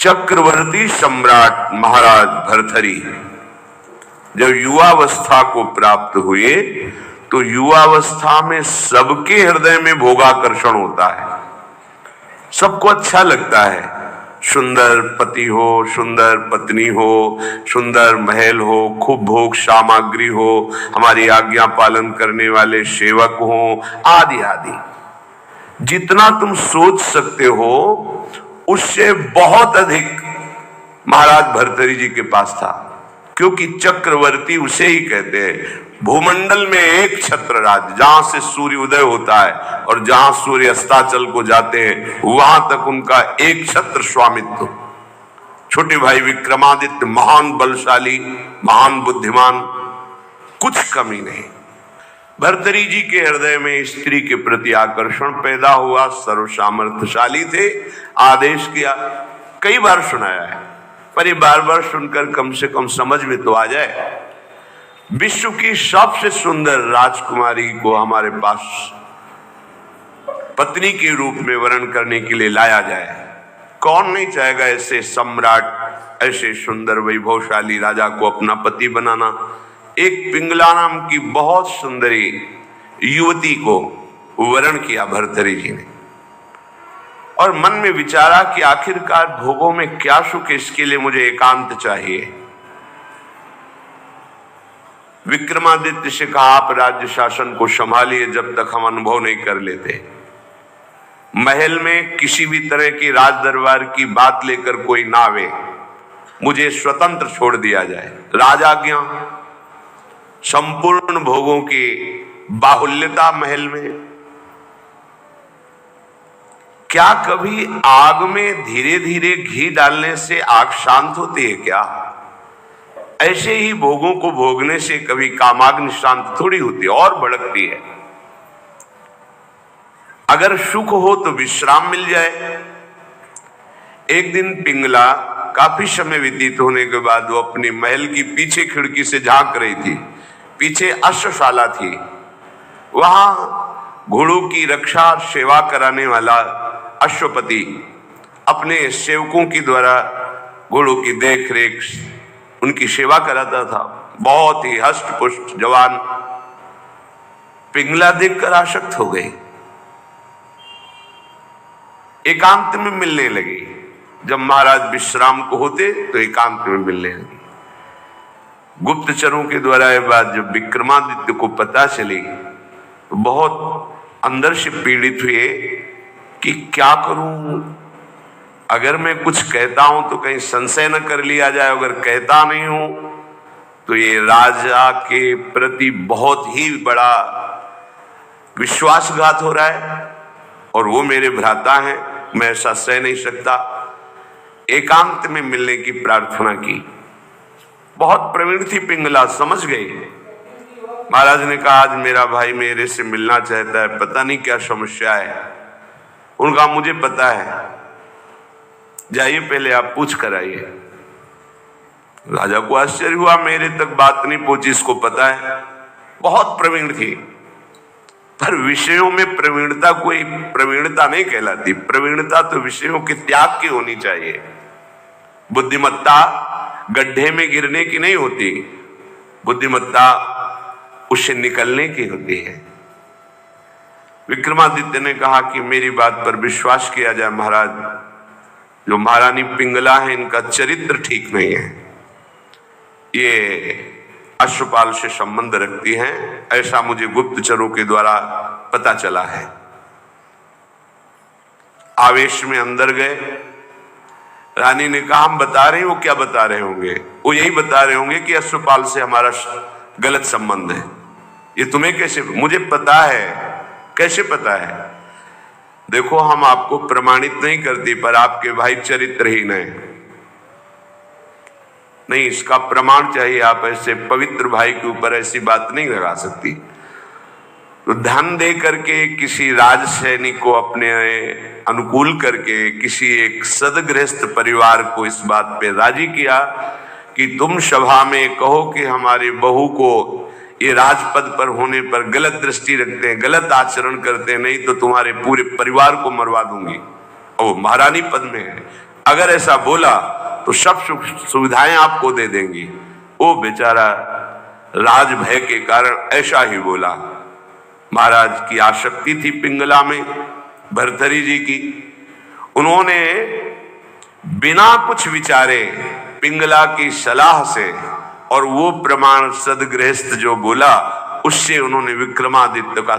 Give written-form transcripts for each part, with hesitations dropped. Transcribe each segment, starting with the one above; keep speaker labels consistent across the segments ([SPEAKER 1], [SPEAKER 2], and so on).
[SPEAKER 1] चक्रवर्ती सम्राट महाराज भर्तृहरि जब युवावस्था को प्राप्त हुए तो युवावस्था में सबके हृदय में भोगाकर्षण होता है, सबको अच्छा लगता है। सुंदर पति हो, सुंदर पत्नी हो, सुंदर महल हो, खूब भोग सामग्री हो, हमारी आज्ञा पालन करने वाले सेवक हो, आदि आदि। जितना तुम सोच सकते हो उससे बहुत अधिक महाराज भर्तृहरि जी के पास था, क्योंकि चक्रवर्ती उसे ही कहते हैं। भूमंडल में एक छत्र राज, जहां से सूर्य उदय होता है और जहां सूर्य अस्ताचल को जाते हैं वहां तक उनका एक छत्र स्वामित्व। छोटे भाई विक्रमादित्य महान बलशाली, महान बुद्धिमान, कुछ कमी नहीं। भर्तृहरि जी के हृदय में स्त्री के प्रति आकर्षण पैदा हुआ, सर्वसामर्थ्यशाली थे, आदेश किया। कई बार सुनाया है, पर ये बार बार सुनकर कम से कम समझ में तो आ जाए। विश्व की सबसे सुंदर राजकुमारी को हमारे पास पत्नी के रूप में वर्ण करने के लिए लाया जाए। कौन नहीं चाहेगा ऐसे सम्राट, ऐसे सुंदर वैभवशाली राजा को अपना पति बनाना। एक पिंगला नाम की बहुत सुंदरी युवती को वर्ण किया भर्तृहरि जी ने, और मन में विचारा कि आखिरकार भोगों में क्या सुख, इसके लिए मुझे एकांत चाहिए। विक्रमादित्य से कहा, आप राज्य शासन को संभालिए जब तक हम अनुभव नहीं कर लेते। महल में किसी भी तरह की राज दरबार की बात लेकर कोई ना आवे, मुझे स्वतंत्र छोड़ दिया जाए। राजाज्ञा, संपूर्ण भोगों की बाहुल्यता महल में। क्या कभी आग में धीरे धीरे घी डालने से आग शांत होती है क्या? ऐसे ही भोगों को भोगने से कभी कामाग्नि शांत थोड़ी होती है, और भड़कती है। अगर सुख हो तो विश्राम मिल जाए। एक दिन पिंगला काफी समय व्यतीत होने के बाद वो अपनी महल की पीछे खिड़की से झांक रही थी। पीछे अश्वशाला थी, वहां घोड़ों की रक्षा और सेवा कराने वाला अश्वपति अपने सेवकों के द्वारा घोड़ों की देख रेख, उनकी सेवा कराता था। बहुत ही हष्ट पुष्ट जवान। पिंगला देखकर आसक्त हो गई, एकांत में मिलने लगी। जब महाराज विश्राम को होते तो एकांत में मिलने लगी। गुप्तचरों के द्वारा यह बात जब विक्रमादित्य को पता चली तो बहुत अंदर से पीड़ित हुए कि क्या करूं, अगर मैं कुछ कहता हूं तो कहीं संशय न कर लिया जाए, अगर कहता नहीं हूं तो ये राजा के प्रति बहुत ही बड़ा विश्वासघात हो रहा है, और वो मेरे भ्राता हैं, मैं ऐसा सह नहीं सकता। एकांत में मिलने की प्रार्थना की। बहुत प्रवीण थी पिंगला, समझ गई। महाराज ने कहा, आज मेरा भाई मेरे से मिलना चाहता है, पता नहीं क्या समस्या है। उनका मुझे पता है, जाइए पहले आप पूछ कर आइए। राजा को आश्चर्य हुआ, मेरे तक बात नहीं पहुंची, इसको पता है। बहुत प्रवीण थी, पर विषयों में प्रवीणता कोई प्रवीणता नहीं कहलाती। प्रवीणता तो विषयों के त्याग की होनी चाहिए। बुद्धिमत्ता गड्ढे में गिरने की नहीं होती, बुद्धिमत्ता उससे निकलने की होती है। विक्रमादित्य ने कहा कि मेरी बात पर विश्वास किया जाए महाराज, जो महारानी पिंगला है इनका चरित्र ठीक नहीं है, ये अश्वपाल से संबंध रखती हैं, ऐसा मुझे गुप्तचरों के द्वारा पता चला है। आवेश में अंदर गए। रानी ने कहा, हम बता रहे हैं, वो क्या बता रहे होंगे? वो यही बता रहे होंगे कि अश्वपाल से हमारा गलत संबंध है। ये तुम्हें कैसे? मुझे पता है। कैसे पता है? देखो, हम आपको प्रमाणित नहीं करती, पर आपके भाई चरित्रहीन है। नहीं, इसका प्रमाण चाहिए। आप ऐसे पवित्र भाई के ऊपर ऐसी बात नहीं लगा सकती। तो धन दे करके किसी राज सैनिक को अपने अनुकूल करके किसी एक सदगृहस्थ परिवार को इस बात पे राजी किया कि तुम सभा में कहो कि हमारे बहू को ये राजपद पर होने पर गलत दृष्टि रखते हैं, गलत आचरण करते हैं, नहीं तो तुम्हारे पूरे परिवार को मरवा दूंगी। ओ, महारानी पद में है, अगर ऐसा बोला तो सब सुख सुविधाएं आपको दे देंगी। वो बेचारा राज भय के कारण ऐसा ही बोला। महाराज की आसक्ति थी पिंगला में, भर्तरी जी की। उन्होंने बिना कुछ विचारे पिंगला की सलाह से और वो प्रमाण सदगृहस्थ जो बोला उससे उन्होंने विक्रमादित्य का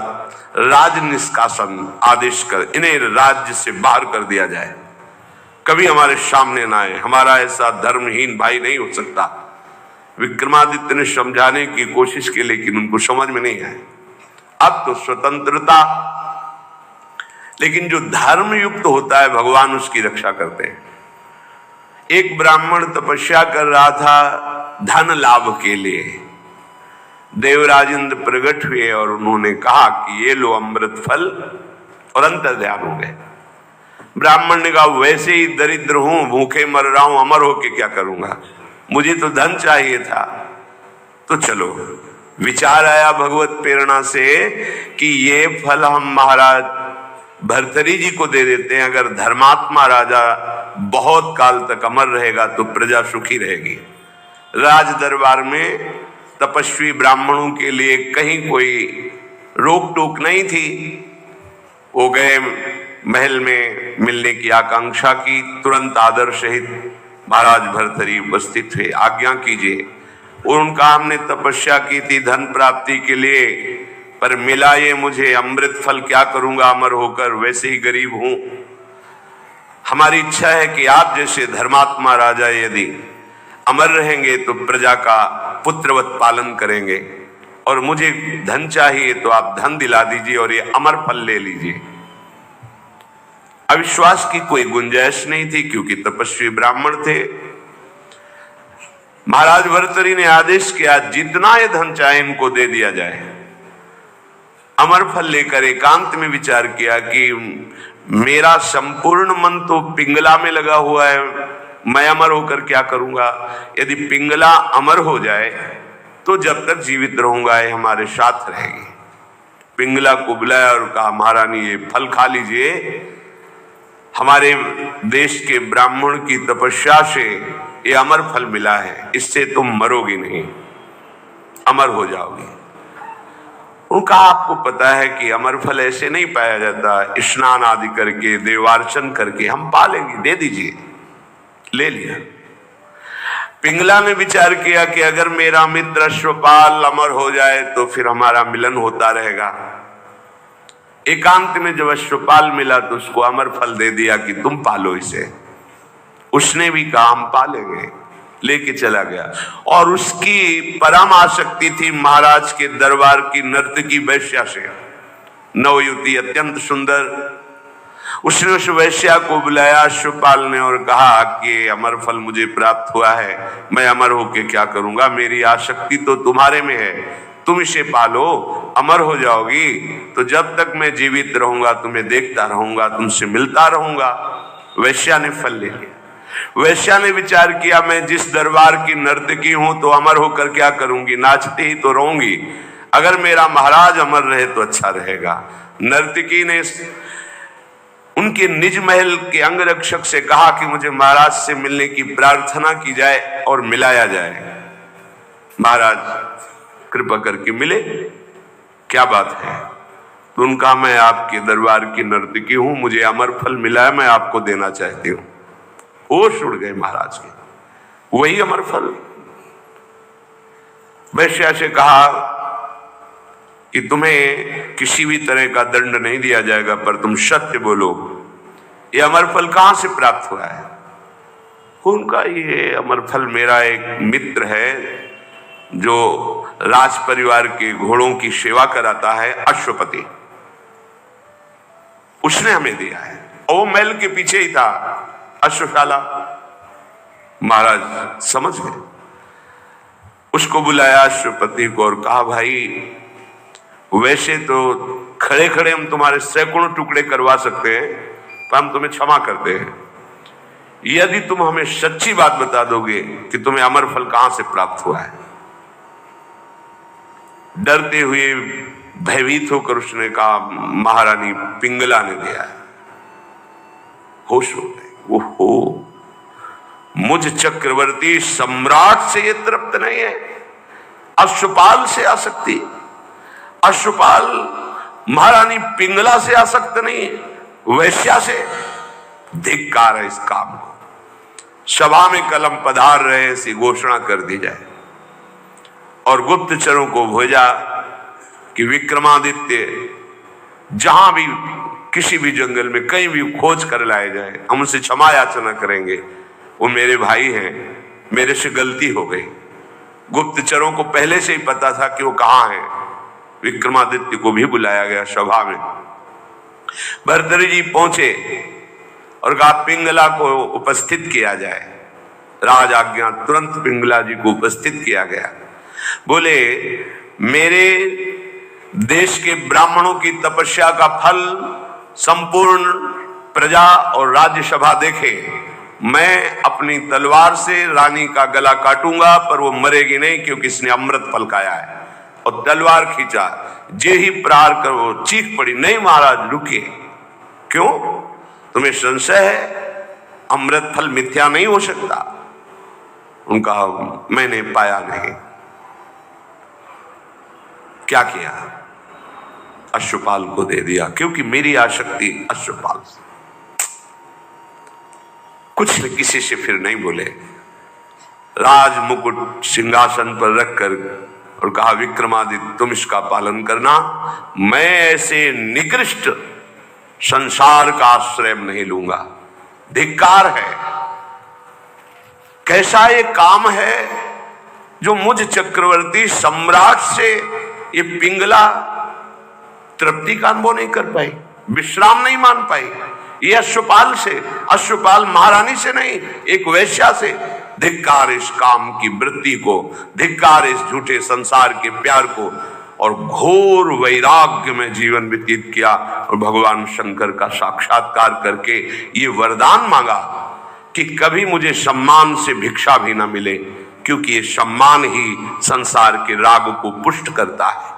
[SPEAKER 1] राज निष्कासन आदेश कर इन्हें राज्य से बाहर कर दिया जाए, कभी हमारे सामने ना आए, हमारा ऐसा धर्महीन भाई नहीं हो सकता। विक्रमादित्य ने समझाने की कोशिश की लेकिन उनको समझ में नहीं आया। अब तो स्वतंत्रता, लेकिन जो धर्म युक्त होता है भगवान उसकी रक्षा करते हैं। एक ब्राह्मण तपस्या कर रहा था धन लाभ के लिए। देवराज इंद्र प्रकट हुए और उन्होंने कहा कि ये लो अमृत फल, और अंतर्ध्यान हो गए। ब्राह्मण ने कहा वैसे ही दरिद्र हूं, भूखे मर रहा हूं, अमर होके क्या करूंगा, मुझे तो धन चाहिए था। तो चलो विचार आया भगवत प्रेरणा से कि ये फल हम महाराज भर्तरी जी को दे देते हैं। अगर धर्मात्मा राजा बहुत काल तक अमर रहेगा तो प्रजा सुखी रहेगी। राज दरबार में तपस्वी ब्राह्मणों के लिए कहीं कोई रोक टोक नहीं थी। वो गए महल में मिलने की आकांक्षा की, तुरंत आदर सहित महाराज भर्तरी उपस्थित हुए। आज्ञा कीजिए। और उनका हमने तपस्या की थी धन प्राप्ति के लिए, पर मिला ये मुझे अमृत फल, क्या करूंगा अमर होकर, वैसे ही गरीब हूं। हमारी इच्छा है कि आप जैसे धर्मात्मा राजा यदि अमर रहेंगे तो प्रजा का पुत्रवत पालन करेंगे, और मुझे धन चाहिए तो आप धन दिला दीजिए और ये अमर फल ले लीजिए। अविश्वास की कोई गुंजाइश नहीं थी क्योंकि तपस्वी ब्राह्मण थे। महाराज भर्तरी ने आदेश किया जितना ये धन चाहे इनको दे दिया जाए। अमर फल लेकर एकांत में विचार किया कि मेरा संपूर्ण मन तो पिंगला में लगा हुआ है, मैं अमर होकर क्या करूंगा। यदि पिंगला अमर हो जाए तो जब तक जीवित रहूंगा ये हमारे साथ रहेगी। पिंगला को बुलाया और कहा महारानी ये फल खा लीजिए, हमारे देश के ब्राह्मण की तपस्या से ये अमर फल मिला है, इससे तुम मरोगी नहीं, अमर हो जाओगी। उनका आपको पता है कि अमर फल ऐसे नहीं पाया जाता, स्नान आदि करके देवार्चन करके हम पालेंगे, दे दीजिए। ले लिया। पिंगला ने विचार किया कि अगर मेरा मित्र अश्वपाल अमर हो जाए तो फिर हमारा मिलन होता रहेगा। एकांत में जब अश्वपाल मिला तो उसको अमर फल दे दिया कि तुम पालो इसे। उसने भी कहा हम पालेंगे, लेके चला गया। और उसकी परम आसक्ति थी महाराज के दरबार की नर्तकी वैश्या से। नवयुवती अत्यंत सुंदर। उसने उस वैश्या को बुलाया अश्वपाल ने और कहा कि अमर फल मुझे प्राप्त हुआ है, मैं अमर होके क्या करूंगा, मेरी आसक्ति तो तुम्हारे में है, तुम इसे पालो, अमर हो जाओगी। तो जब तक मैं जीवित रहूंगा तुम्हें देखता रहूंगा, तुमसे मिलता रहूंगा। वैश्या ने फल ले लिया। वैश्या ने विचार किया मैं जिस दरबार की नर्तकी हूं तो अमर होकर क्या करूंगी, नाचते ही तो रहूंगी। अगर मेरा महाराज अमर रहे तो अच्छा रहेगा। नर्तकी ने उनके निज महल के अंगरक्षक से कहा कि मुझे महाराज से मिलने की प्रार्थना की जाए और मिलाया जाए। महाराज कृपा करके मिले, क्या बात है। तो उनका मैं आपके दरबार की नर्तकी हूं, मुझे अमर फल मिला है, मैं आपको देना चाहती हूं। होश उड़ गए महाराज के, वही अमर फल। वैश्या से कहा कि तुम्हें किसी भी तरह का दंड नहीं दिया जाएगा, पर तुम सत्य बोलो, ये अमर फल कहां से प्राप्त हुआ है। उनका ये अमर फल मेरा एक मित्र है जो राज परिवार के घोड़ों की सेवा कराता है, अश्वपति, उसने हमें दिया है। और वो महल के पीछे ही था अश्वशाला। महाराज समझ गए। उसको बुलाया अश्वपति को और कहा भाई वैसे तो खड़े खड़े हम तुम्हारे सैकड़ों टुकड़े करवा सकते हैं, पर हम तुम्हें क्षमा करते हैं यदि तुम हमें सच्ची बात बता दोगे कि तुम्हें अमर फल कहां से प्राप्त हुआ है। डरते हुए भयभीत होकर उसने कहा महारानी पिंगला ने दिया है। होश हो गए। ओहो, मुझ चक्रवर्ती सम्राट से ये तृप्त नहीं है, अश्वपाल से आसक्ति, अश्वपाल महारानी पिंगला से आसक्त नहीं है, वैश्या से। धिक्कार है इस काम को। सभा में कलम पधार रहे ऐसी घोषणा कर दी जाए और गुप्तचरों को भेजा कि विक्रमादित्य जहां भी किसी भी जंगल में कहीं भी खोज कर लाए जाए, हम उनसे क्षमा याचना करेंगे, वो मेरे भाई हैं, मेरे से गलती हो गई। गुप्तचरों को पहले से ही पता था कि वो कहां हैं। विक्रमादित्य को भी बुलाया गया सभा में। भर्तृहरि जी पहुंचे और कहा पिंगला को उपस्थित किया जाए। राज आज्ञा, तुरंत पिंगला जी को उपस्थित किया गया। बोले मेरे देश के ब्राह्मणों की तपस्या का फल संपूर्ण प्रजा और राज्यसभा देखे। मैं अपनी तलवार से रानी का गला काटूंगा, पर वो मरेगी नहीं क्योंकि इसने अमृत फल खाया है। और तलवार खींचा, जे ही प्रहार कर वो चीख पड़ी, नहीं महाराज रुकिए। क्यों? तुम्हें संशय है? अमृत फल मिथ्या नहीं हो सकता। उनका मैंने पाया नहीं। क्या किया? अश्वपाल को दे दिया, क्योंकि मेरी आसक्ति अश्वपाल से। कुछ न किसी से फिर नहीं बोले। राज मुकुट सिंहासन पर रखकर और कहा विक्रमादित्य तुम इसका पालन करना, मैं ऐसे निकृष्ट संसार का आश्रय नहीं लूंगा। धिक्कार है। कैसा ये काम है जो मुझ चक्रवर्ती सम्राट से ये पिंगला तृप्ति का अनुभव नहीं कर पाई, विश्राम नहीं मान पाई। ये अश्वपाल से, अश्वपाल महारानी से नहीं, एक वैश्या से। धिक्कार इस काम की वृत्ति को, धिक्कार इस झूठे संसार के प्यार को। और घोर वैराग्य में जीवन व्यतीत किया और भगवान शंकर का साक्षात्कार करके ये वरदान मांगा कि कभी मुझे सम्मान से भिक्षा भी ना मिले, क्योंकि ये सम्मान ही संसार के राग को पुष्ट करता है।